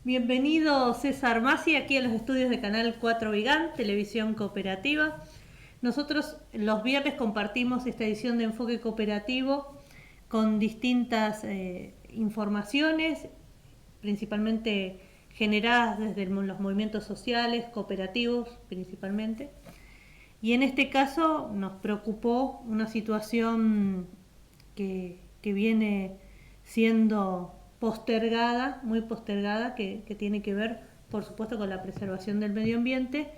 Bienvenido César Masi aquí a los estudios de Canal 4 Vigán, Televisión Cooperativa. Nosotros los viernes compartimos esta edición de Enfoque Cooperativo con distintas informaciones, principalmente generadas desde los movimientos sociales, cooperativos principalmente. Y en este caso nos preocupó una situación que viene siendo postergada, muy postergada, que tiene que ver, por supuesto, con la preservación del medio ambiente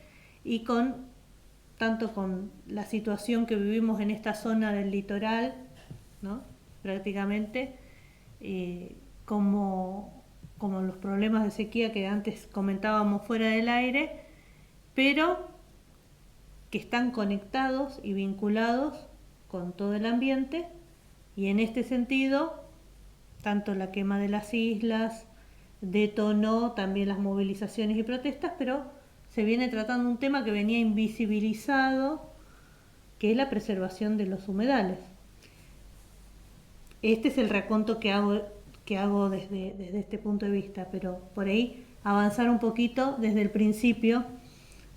y tanto con la situación que vivimos en esta zona del litoral, ¿no? Prácticamente, como los problemas de sequía que antes comentábamos fuera del aire, pero que están conectados y vinculados con todo el ambiente, y en este sentido tanto la quema de las islas detonó también las movilizaciones y protestas, pero se viene tratando un tema que venía invisibilizado, que es la preservación de los humedales. Este es el raconto que hago desde este punto de vista, pero por ahí avanzar un poquito desde el principio.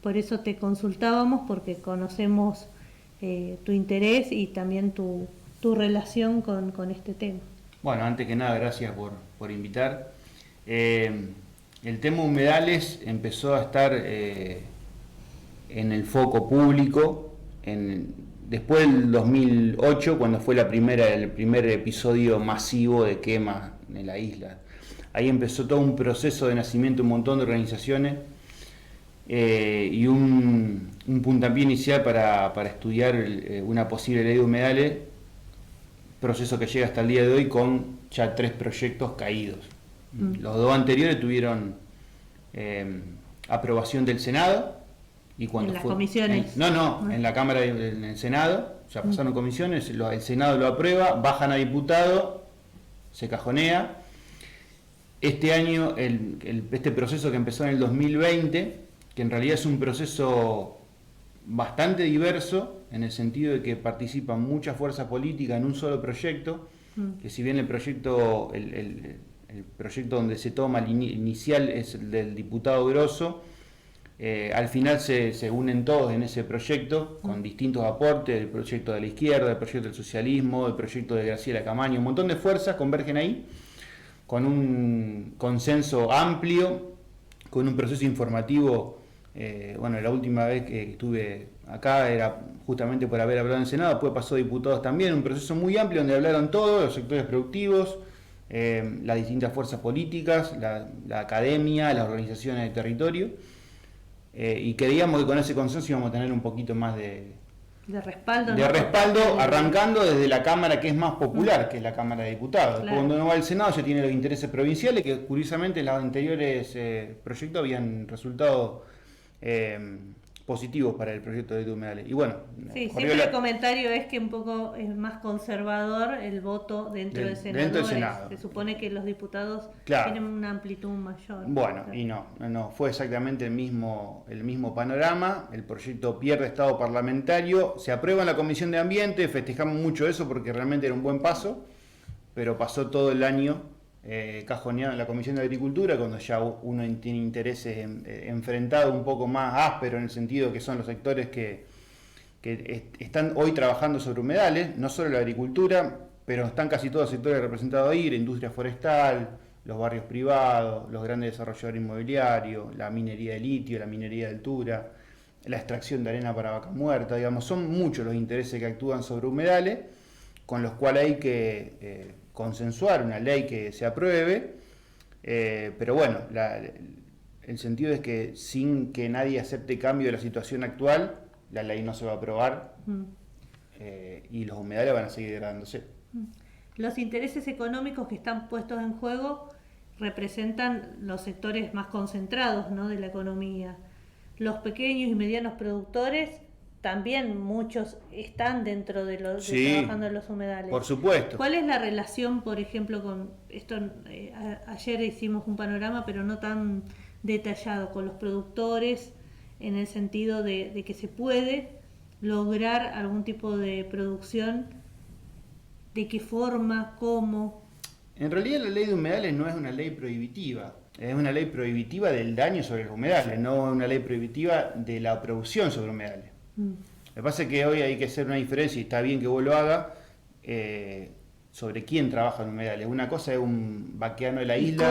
Por eso te consultábamos, porque conocemos tu interés y también tu relación con este tema. Bueno, antes que nada, gracias por invitar. El tema humedales empezó a estar en el foco público después del 2008, cuando fue el primer episodio masivo de quema en la isla. Ahí empezó todo un proceso de nacimiento de un montón de organizaciones y un puntapié inicial para estudiar una posible ley de humedales, proceso que llega hasta el día de hoy con ya 3 proyectos caídos. Los 2 anteriores tuvieron aprobación del Senado. Y cuando ¿En las comisiones? En la Cámara, en el Senado, ya pasaron comisiones, el Senado lo aprueba, bajan a diputado, se cajonea. Este año, este proceso que empezó en el 2020, que en realidad es un proceso bastante diverso, en el sentido de que participan muchas fuerzas políticas en un solo proyecto, que si bien el proyecto donde se toma el inicial es el del diputado Grosso, al final se unen todos en ese proyecto con distintos aportes, el proyecto de la izquierda, el proyecto del socialismo, el proyecto de Graciela Camaño, un montón de fuerzas convergen ahí con un consenso amplio, con un proceso informativo. La última vez que estuve acá era justamente por haber hablado en el Senado, después pasó diputados también, un proceso muy amplio donde hablaron todos los sectores productivos, las distintas fuerzas políticas, la academia, las organizaciones de territorio, y creíamos que con ese consenso íbamos a tener un poquito más de respaldo, arrancando desde la Cámara que es más popular, que es la Cámara de Diputados. Claro. Cuando uno va al Senado ya tiene los intereses provinciales, que curiosamente los anteriores proyectos habían resultado positivos para el proyecto de humedales. Y bueno, sí, siempre el comentario es que un poco es más conservador el voto dentro del Senado. Se supone que los diputados tienen una amplitud mayor. Bueno, claro. Y no fue exactamente el mismo panorama. El proyecto pierde estado parlamentario, se aprueba en la Comisión de Ambiente, festejamos mucho eso porque realmente era un buen paso, pero pasó todo el año cajoneado en la Comisión de Agricultura, cuando ya uno tiene intereses enfrentados un poco más ásperos, en el sentido que son los sectores que están hoy trabajando sobre humedales, no solo la agricultura, pero están casi todos los sectores representados ahí: la industria forestal, los barrios privados, los grandes desarrolladores inmobiliarios, la minería de litio, la minería de altura, la extracción de arena para vaca muerta. Digamos, son muchos los intereses que actúan sobre humedales, con los cuales hay que consensuar una ley que se apruebe, pero bueno, el sentido es que sin que nadie acepte cambio de la situación actual, la ley no se va a aprobar, y los humedales van a seguir degradándose. Los intereses económicos que están puestos en juego representan los sectores más concentrados, ¿no?, de la economía. Los pequeños y medianos productores también, muchos están dentro de trabajando en los humedales. Por supuesto. ¿Cuál es la relación, por ejemplo, con esto? Ayer hicimos un panorama, pero no tan detallado, con los productores, en el sentido de que se puede lograr algún tipo de producción, de qué forma, cómo. En realidad la ley de humedales no es una ley prohibitiva. es una ley prohibitiva del daño sobre los humedales, no una ley prohibitiva de la producción sobre humedales. Lo que pasa es que hoy hay que hacer una diferencia, y está bien que vos lo hagas, sobre quién trabaja en humedales. Una cosa es un vaqueano de la isla.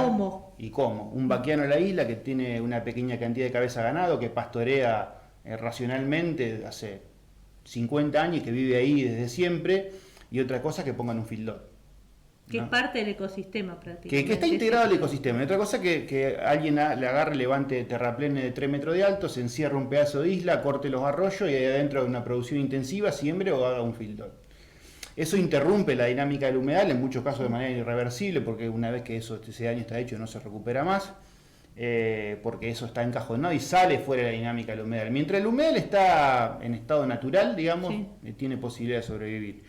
¿Y cómo? Un vaqueano de la isla que tiene una pequeña cantidad de cabeza de ganado, que pastorea racionalmente hace 50 años, que vive ahí desde siempre, y otra cosa es que pongan un fildor. Que es parte del ecosistema prácticamente. Que está integrado al ecosistema. Y otra cosa que alguien le agarre, levante terraplene de 3 metros de alto, se encierra un pedazo de isla, corte los arroyos y ahí adentro de una producción intensiva siembre o haga un fildor. Eso interrumpe la dinámica del humedal, en muchos casos de manera irreversible, porque una vez que ese daño está hecho no se recupera más, porque eso está encajonado y sale fuera de la dinámica del humedal. Mientras el humedal está en estado natural, digamos, tiene posibilidad de sobrevivir.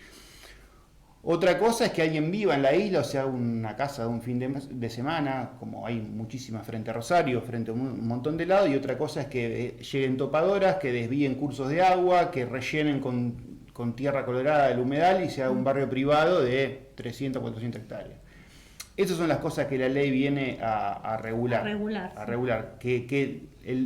Otra cosa es que alguien viva en la isla, o sea, una casa de un fin de semana, como hay muchísimas frente a Rosario, frente a un montón de lados, y otra cosa es que lleguen topadoras, que desvíen cursos de agua, que rellenen con tierra colorada del humedal y se haga un barrio privado de 300, 400 hectáreas. Esas son las cosas que la ley viene a regular. A regular.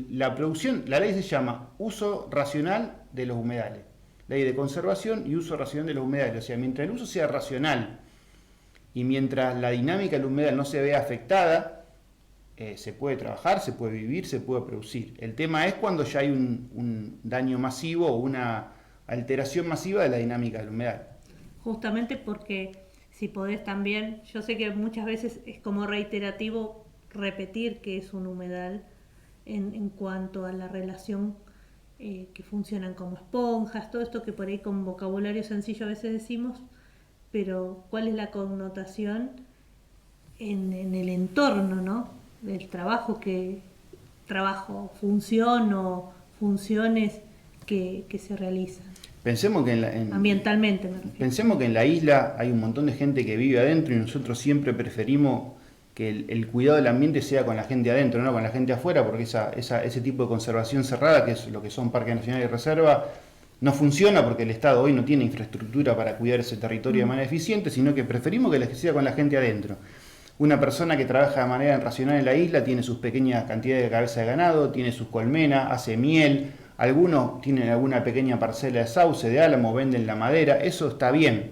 La producción, la ley se llama uso racional de los humedales. Ley de conservación y uso racional de los humedales. O sea, mientras el uso sea racional y mientras la dinámica del humedal no se vea afectada, se puede trabajar, se puede vivir, se puede producir. El tema es cuando ya hay un daño masivo o una alteración masiva de la dinámica del humedal. Justamente porque si podés también, yo sé que muchas veces es como reiterativo repetir que es un humedal en cuanto a la relación que funcionan como esponjas, todo esto que por ahí con vocabulario sencillo a veces decimos, pero ¿cuál es la connotación en el entorno, ¿no? Del función o funciones que se realizan? Pensemos que ambientalmente me refiero. Pensemos que en la isla hay un montón de gente que vive adentro y nosotros siempre preferimos que el cuidado del ambiente sea con la gente adentro, no con la gente afuera, porque ese tipo de conservación cerrada, que es lo que son parques nacionales y reservas, no funciona porque el Estado hoy no tiene infraestructura para cuidar ese territorio de manera eficiente, sino que preferimos que sea con la gente adentro. Una persona que trabaja de manera racional en la isla tiene sus pequeñas cantidades de cabeza de ganado, tiene sus colmenas, hace miel, algunos tienen alguna pequeña parcela de sauce, de álamo, venden la madera, eso está bien.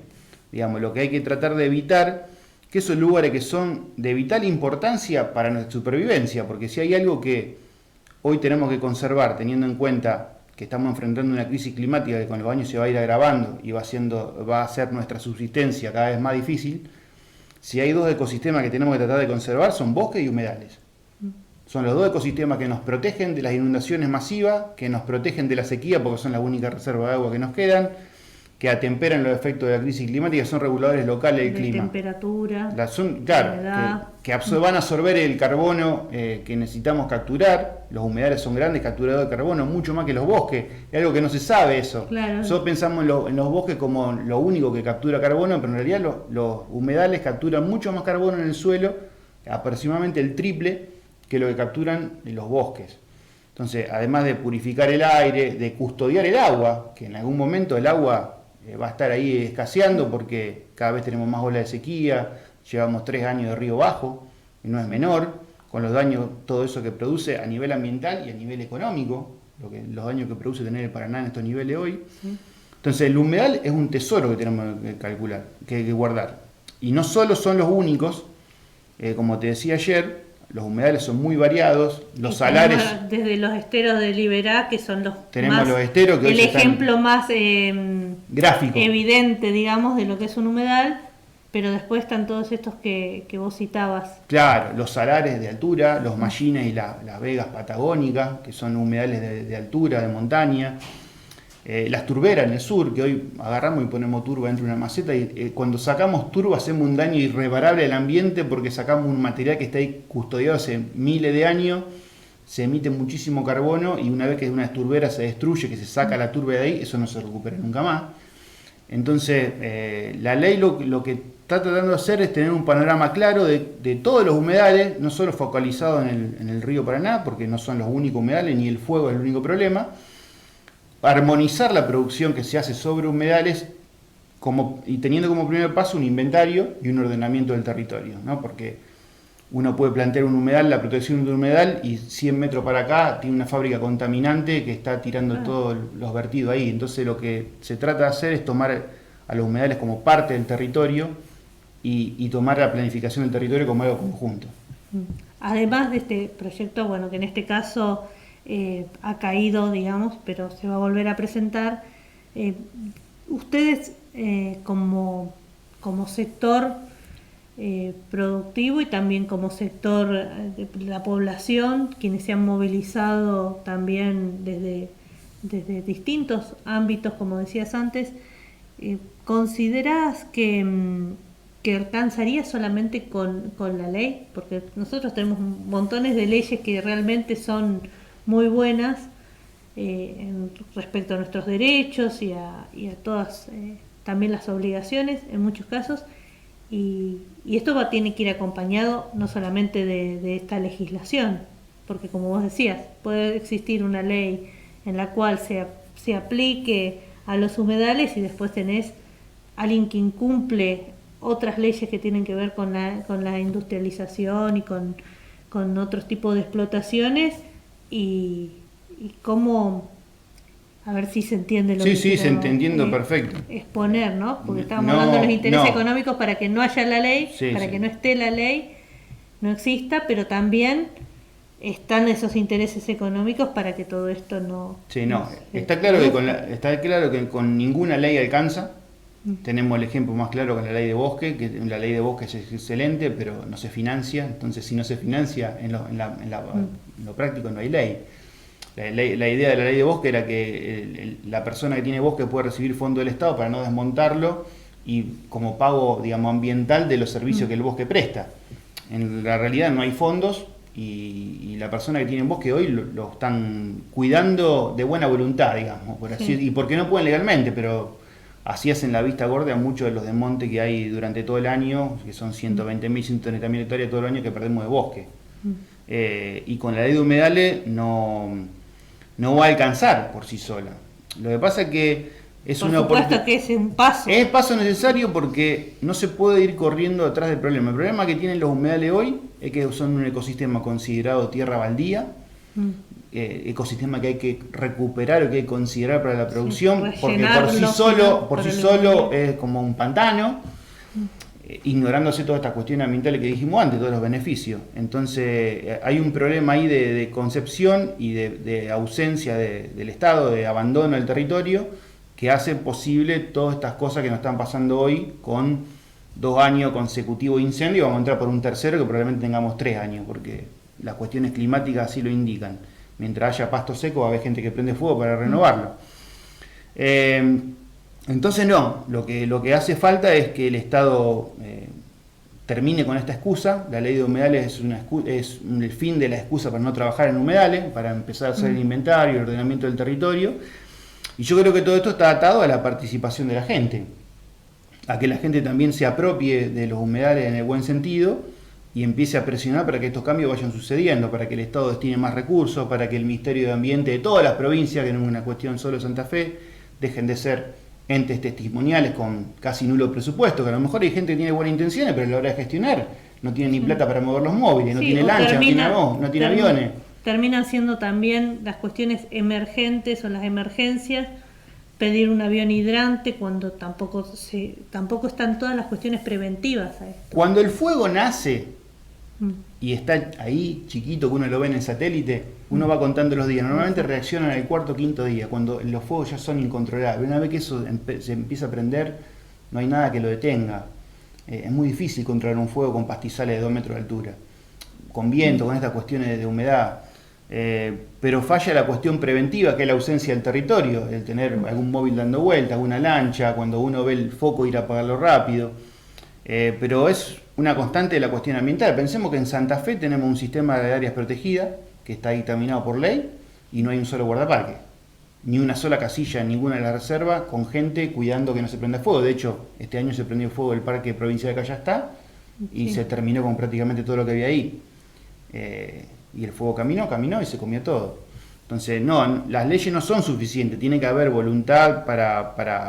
Digamos, lo que hay que tratar de evitar que esos lugares que son de vital importancia para nuestra supervivencia, porque si hay algo que hoy tenemos que conservar, teniendo en cuenta que estamos enfrentando una crisis climática que con los años se va a ir agravando y va a hacer nuestra subsistencia cada vez más difícil, si hay dos ecosistemas que tenemos que tratar de conservar son bosques y humedales. Son los dos ecosistemas que nos protegen de las inundaciones masivas, que nos protegen de la sequía porque son las únicas reservas de agua que nos quedan, que atemperan los efectos de la crisis climática, son reguladores locales del clima. Temperatura, claro, que van a absorber el carbono que necesitamos capturar. Los humedales son grandes capturadores de carbono, mucho más que los bosques. Es algo que no se sabe eso. Claro. Nosotros pensamos en los bosques como lo único que captura carbono, pero en realidad los humedales capturan mucho más carbono en el suelo, aproximadamente el triple que lo que capturan en los bosques. Entonces, además de purificar el aire, de custodiar el agua, que en algún momento el agua va a estar ahí escaseando porque cada vez tenemos más olas de sequía, llevamos 3 años de río bajo, y no es menor, con los daños, todo eso que produce a nivel ambiental y a nivel económico, los daños que produce tener el Paraná en estos niveles hoy. Entonces el humedal es un tesoro que tenemos que calcular, que hay que guardar. Y no solo son los únicos, como te decía ayer, los humedales son muy variados, los salares... Desde los esteros de Liberá, que son los esteros que el ejemplo más gráfico, evidente, digamos, de lo que es un humedal, pero después están todos estos que vos citabas. Claro, los salares de altura, los mallines y las vegas patagónicas, que son humedales de altura, de montaña. Las turberas en el sur, que hoy agarramos y ponemos turba dentro de una maceta y cuando sacamos turba hacemos un daño irreparable al ambiente porque sacamos un material que está ahí custodiado hace miles de años, se emite muchísimo carbono y una vez que una turbera se destruye, que se saca la turba de ahí, eso no se recupera nunca más. Entonces, la ley lo que está tratando de hacer es tener un panorama claro de todos los humedales, no solo focalizado en el río Paraná, porque no son los únicos humedales, ni el fuego es el único problema. Armonizar la producción que se hace sobre humedales y teniendo como primer paso un inventario y un ordenamiento del territorio, ¿no? Porque uno puede plantear un humedal, la protección de un humedal, y 100 metros para acá tiene una fábrica contaminante que está tirando todos los vertidos ahí. Entonces lo que se trata de hacer es tomar a los humedales como parte del territorio y tomar la planificación del territorio como algo conjunto. Además de este proyecto, bueno, que en este caso ha caído, digamos, pero se va a volver a presentar, ustedes como sector productivo y también como sector de la población, quienes se han movilizado también desde distintos ámbitos, como decías antes, ¿considerás que alcanzaría solamente con la ley? Porque nosotros tenemos montones de leyes que realmente son muy buenas respecto a nuestros derechos y a todas también las obligaciones en muchos casos, y esto tiene que ir acompañado no solamente de esta legislación, porque como vos decías, puede existir una ley en la cual se aplique a los humedales y después tenés alguien que incumple otras leyes que tienen que ver con la industrialización y con otros tipos de explotaciones, y cómo, a ver si se entiende lo que Sí, quiero, se entiendo perfecto. exponer, ¿no? Porque estamos hablando de los intereses económicos para que no haya la ley, para que no esté la ley, no exista, pero también están esos intereses económicos para que todo esto no... Sí, no. Está claro que con ninguna ley alcanza. Tenemos el ejemplo más claro con la ley de bosque, que la ley de bosque es excelente, pero no se financia. Entonces, si no se financia, en lo práctico no hay ley. La idea de la ley de bosque era que la persona que tiene bosque puede recibir fondo del Estado para no desmontarlo y como pago, digamos, ambiental de los servicios que el bosque presta. En la realidad no hay fondos y la persona que tiene bosque hoy lo están cuidando de buena voluntad, digamos, por así, y porque no pueden legalmente, pero así hacen la vista gorda a muchos de los desmontes que hay durante todo el año, que son 120.000, 130.000 hectáreas todo el año que perdemos de bosque. Y con la ley de humedales no va a alcanzar por sí sola. Lo que pasa es que es por supuesto que es un paso. Es paso necesario porque no se puede ir corriendo atrás del problema. El problema que tienen los humedales hoy es que son un ecosistema considerado tierra baldía, ecosistema que hay que recuperar o que hay que considerar para la producción, porque por sí solo es como un pantano, ignorándose todas estas cuestiones ambientales que dijimos antes, todos los beneficios. Entonces hay un problema ahí de concepción y de ausencia del Estado, de abandono del territorio, que hace posible todas estas cosas que nos están pasando hoy con 2 años consecutivos de incendio. Vamos a entrar por un tercero que probablemente tengamos 3 años, porque las cuestiones climáticas así lo indican. Mientras haya pasto seco va a haber gente que prende fuego para renovarlo. Entonces no, lo que hace falta es que el Estado termine con esta excusa. La ley de humedales es el fin de la excusa para no trabajar en humedales, para empezar a hacer el inventario, el ordenamiento del territorio. Y yo creo que todo esto está atado a la participación de la gente, a que la gente también se apropie de los humedales en el buen sentido y empiece a presionar para que estos cambios vayan sucediendo, para que el Estado destine más recursos, para que el Ministerio de Ambiente de todas las provincias, que no es una cuestión solo de Santa Fe, dejen de ser entes testimoniales con casi nulo presupuesto, que a lo mejor hay gente que tiene buenas intenciones, pero a la hora de gestionar no tiene ni plata para mover los móviles, no tiene lancha, no tiene aviones. Terminan siendo también las cuestiones emergentes o las emergencias, pedir un avión hidrante cuando tampoco están todas las cuestiones preventivas a esto. Cuando el fuego nace y está ahí chiquito, que uno lo ve en el satélite, uno va contando los días. Normalmente reaccionan al 4º o 5º día, cuando los fuegos ya son incontrolables. Una vez que eso se empieza a prender, no hay nada que lo detenga. Es muy difícil controlar un fuego con pastizales de 2 metros de altura, con viento, con estas cuestiones de humedad. Pero falla la cuestión preventiva, que es la ausencia del territorio, el tener algún móvil dando vueltas, alguna lancha, cuando uno ve el foco ir a apagarlo rápido. Pero es una constante de la cuestión ambiental. Pensemos que en Santa Fe tenemos un sistema de áreas protegidas que está dictaminado por ley y no hay un solo guardaparque, ni una sola casilla en ninguna de las reservas con gente cuidando que no se prenda fuego. De hecho, este año se prendió fuego el parque provincial de Callastá y se terminó con prácticamente todo lo que había ahí. Y el fuego caminó y se comió todo. Entonces, no, las leyes no son suficientes, tiene que haber voluntad para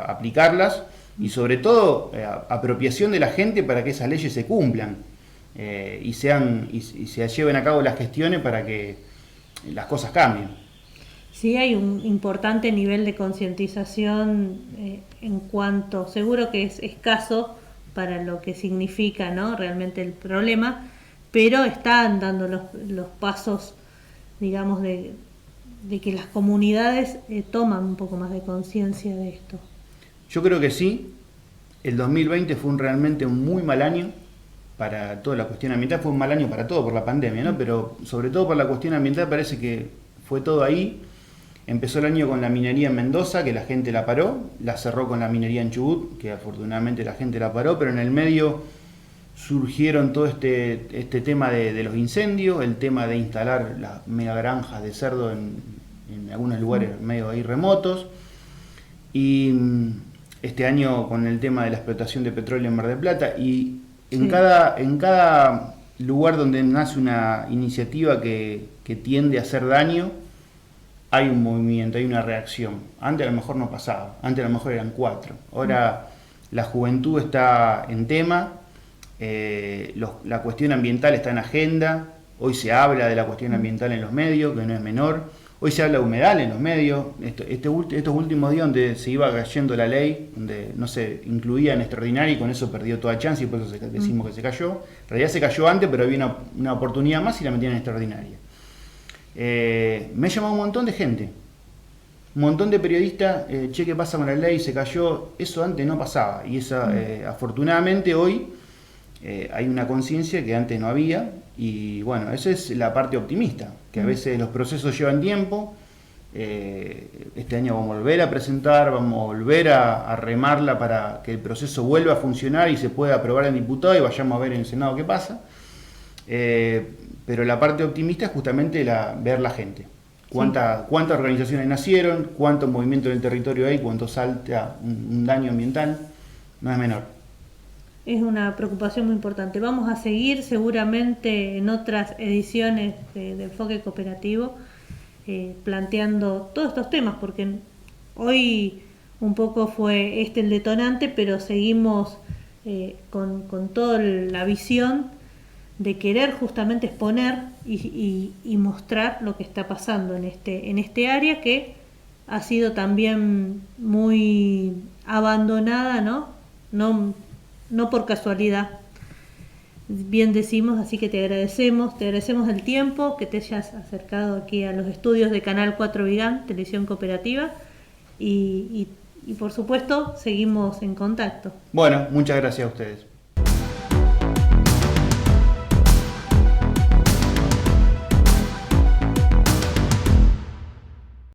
aplicarlas y sobre todo apropiación de la gente para que esas leyes se cumplan. y se lleven a cabo las gestiones para que las cosas cambien. Sí, hay un importante nivel de concientización en cuanto, seguro que es escaso para lo que significa, ¿no?, realmente el problema, pero están dando los pasos, digamos, de que las comunidades toman un poco más de conciencia de esto. Yo creo que sí. El 2020 fue realmente un muy mal año para toda la cuestión ambiental. Fue un mal año para todo por la pandemia, ¿no? Pero sobre todo por la cuestión ambiental parece que fue todo ahí. Empezó el año con la minería en Mendoza, que la gente la paró. La cerró con la minería en Chubut, que afortunadamente la gente la paró. Pero en el medio surgieron todo este tema de los incendios, el tema de instalar las mega granjas de cerdo en algunos lugares medio ahí remotos. Y este año con el tema de la explotación de petróleo en Mar del Plata, y en cada lugar donde nace una iniciativa que tiende a hacer daño, hay un movimiento, hay una reacción. Antes a lo mejor no pasaba, antes a lo mejor eran 4. Ahora la juventud está en tema, la cuestión ambiental está en agenda, hoy se habla de la cuestión ambiental en los medios, que no es menor. Hoy se habla de humedal en los medios. Estos últimos días donde se iba cayendo la ley, donde no se incluía en extraordinaria y con eso perdió toda chance y por eso decimos que se cayó. En realidad se cayó antes, pero había una oportunidad más y la metían en extraordinaria. Me ha llamado un montón de gente, un montón de periodistas, che, ¿qué pasa con la ley? Se cayó. Eso antes no pasaba y afortunadamente hoy hay una conciencia que antes no había. Y bueno, esa es la parte optimista, que a veces los procesos llevan tiempo. Este año vamos a volver a presentar, vamos a volver a remarla para que el proceso vuelva a funcionar y se pueda aprobar en diputado y vayamos a ver en el Senado qué pasa. Pero la parte optimista es justamente ver la gente. ¿Cuántas organizaciones nacieron? ¿Cuánto movimiento en el territorio hay? ¿Cuánto salta un daño ambiental? No es menor. Es una preocupación muy importante. Vamos a seguir seguramente en otras ediciones de Enfoque Cooperativo planteando todos estos temas, porque hoy un poco fue el detonante, pero seguimos con toda la visión de querer justamente exponer y mostrar lo que está pasando en este área que ha sido también muy abandonada, no por casualidad, bien decimos, así que te agradecemos el tiempo, que te hayas acercado aquí a los estudios de Canal 4 Vigán, Televisión Cooperativa, y por supuesto seguimos en contacto. Bueno, muchas gracias a ustedes.